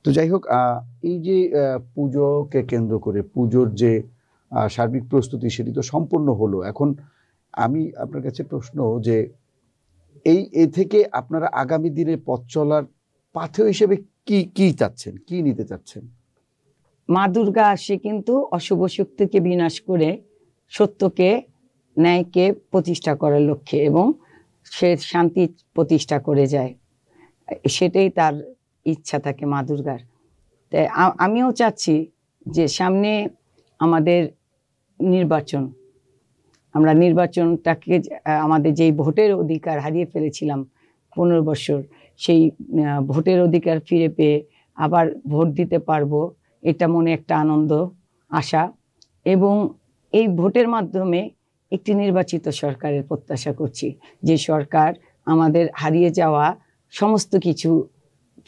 তো যাই হোক, এই যে পুজোকে কেন্দ্র করে পুজোর যে সার্বিক প্রস্তুতি সেটি তো সম্পূর্ণ হলো। এখন আমি আপনার কাছে প্রশ্ন যে এ থেকে আপনারা আগামী দিনে পথ চলার পাথেয় হিসেবে কি কি চাচ্ছেন, কি নিতে চাচ্ছেন? মা দুর্গা আসে কিন্তু অশুভ শক্তিকে বিনাশ করে সত্যকে, ন্যায়কে প্রতিষ্ঠা করার লক্ষ্যে, এবং সে শান্তি প্রতিষ্ঠা করে যায়, সেটাই তার ইচ্ছা থাকে মা দুর্গার। তাই আমিও চাচ্ছি যে সামনে আমাদের নির্বাচন, আমরা নির্বাচনটাকে, আমাদের যেই ভোটের অধিকার হারিয়ে ফেলেছিলাম 15 বছর, সেই ভোটের অধিকার ফিরে পেয়ে আবার ভোট দিতে পারবো, এটা মনে একটা আনন্দ, আশা, এবং এই ভোটের মাধ্যমে একটি নির্বাচিত সরকারের প্রত্যাশা করছি, যে সরকার আমাদের হারিয়ে যাওয়া সমস্ত কিছু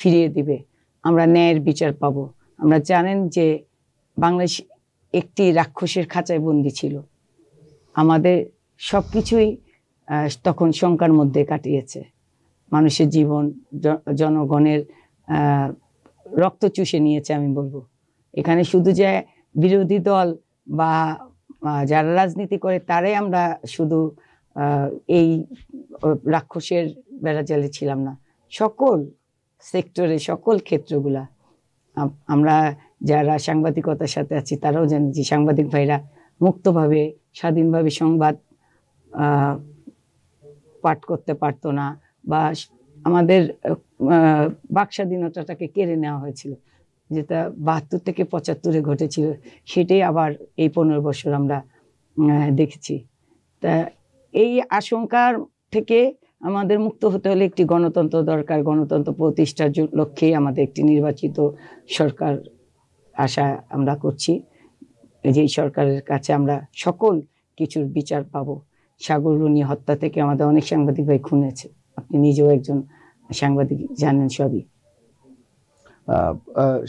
ফিরিয়ে দিবে, আমরা ন্যায়ের বিচার পাব। আমরা জানেন যে বাংলাদেশ একটি রাক্ষসের খাঁচায় বন্দী ছিল, আমাদের সব কিছুই তখন শঙ্কার মধ্যে কাটিয়েছে, মানুষের জীবন, জনগণের রক্ত চুষে নিয়েছে। আমি বলবো এখানে শুধু যে বিরোধী দল বা যারা রাজনীতি করে তারাই আমরা শুধু এই রাক্ষসের বেড়াজালে ছিলাম না, সকল সেক্টরে, সকল ক্ষেত্রগুলা। আমরা যারা সাংবাদিকতার সাথে আছি তারাও জানি যে সাংবাদিক ভাইরা মুক্তভাবে, স্বাধীনভাবে সংবাদ পাঠ করতে পারতো না, বা আমাদের বাক স্বাধীনতাটাকে কেড়ে নেওয়া হয়েছিল, যেটা 72 থেকে 75-এ ঘটেছিল, সেটাই আবার এই 15 বছর আমরা দেখেছি। তা এই আশঙ্কার থেকে আমাদের মুক্ত হতে হলে একটি গণতন্ত্র দরকার। গণতন্ত্র প্রতিষ্ঠার লক্ষ্যেই আমাদের একটি নির্বাচিত সরকার আশা আমরা করছি, যেই সরকারের কাছে আমরা সকল কিছুর বিচার পাবো। সাগর রুনি হত্যা থেকে আমাদের অনেক সাংবাদিক ভাই খুন হয়েছে, আপনি নিজেও একজন সাংবাদিক, জানেন সবই।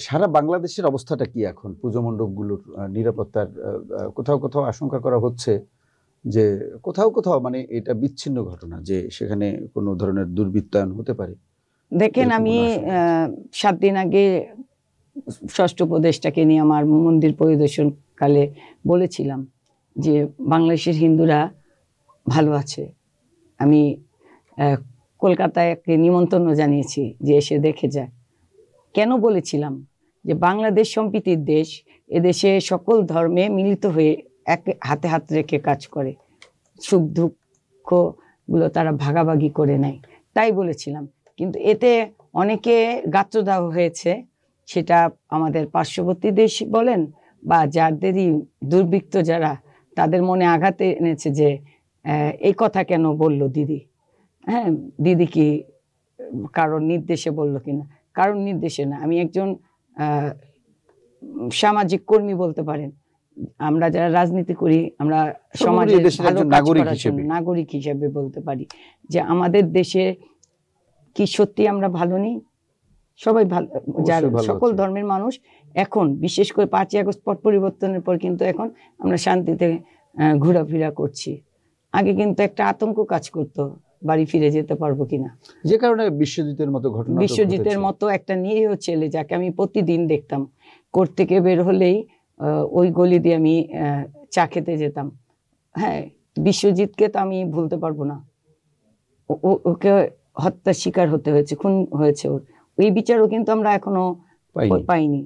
সারা বাংলাদেশের অবস্থাটা কি এখন? পুজো মণ্ডপগুলোর নিরাপত্তার কোথাও কোথাও আশঙ্কা করা হচ্ছে যে কোথাও কোথাও মানে এটা বিচ্ছিন্ন ঘটনা, যে সেখানে কোনো ধরনের দুর্বৃত্তায়ন হতে পারে। দেখেন, আমি 7 দিন আগে ষষ্ঠ উপদেষ্টাকে নিয়ে আমার মন্দির পরিদর্শন কালে বলেছিলাম যে বাংলাদেশের হিন্দুরা ভালো আছে। আমি কলকাতায় নিমন্ত্রণ জানিয়েছি যে এসে দেখে যায়। কেন বলেছিলাম? যে বাংলাদেশ সম্প্রীতির দেশ, এদেশে সকল ধর্মে মিলিত হয়ে এক হাতে হাত রেখে কাজ করে, সুখ দুঃখ গুলো তারা ভাগাভাগি করে নেয়, তাই বলেছিলাম। কিন্তু এতে অনেকে গাত্রদাহ হয়েছে, সেটা আমাদের পার্শ্ববর্তী দেশ বলেন বা যাদেরই দুর্বৃত্ত যারা, তাদের মনে আঘাত এনেছে যে এই কথা কেন বলল দিদি। হ্যাঁ, দিদি কি কারোর নির্দেশে বলল কিনা? কারোর নির্দেশে না, আমি একজন সামাজিক কর্মী বলতে পারেন। আমরা যারা রাজনীতি করি, আমরা সমাজের ভালো কাজ করার জন্য নাগরিক হিসেবে বলতে পারি যে আমাদের দেশে কি সত্যি আমরা ভালো নেই? সবাই ভালো, যারা সকল ধর্মের মানুষ এখন, বিশেষ করে 5ই আগস্ট পট পরিবর্তনের পর কিন্তু এখন আমরা শান্তিতে ঘোরাফেরা করছি। আগে কিন্তু একটা আতঙ্ক কাজ করতো, বাড়ি ফিরে যেতে পারবো কিনা, যে কারণে বিশ্বজিতের মতো ঘটনা, বিশ্বজিতের মতো একটা নিরীহ ছেলে যাকে আমি প্রতিদিন দেখতাম, কোর্ট থেকে বের হলেই ওই গলি দিয়ে আমি চা খেতে যেতাম। হ্যাঁ, বিশ্বজিৎকে তো আমি ভুলতে পারবো না। ওকে হত্যার শিকার হতে হয়েছে, খুন হয়েছে ওর, ওই বিচারও কিন্তু আমরা এখনো পাইনি।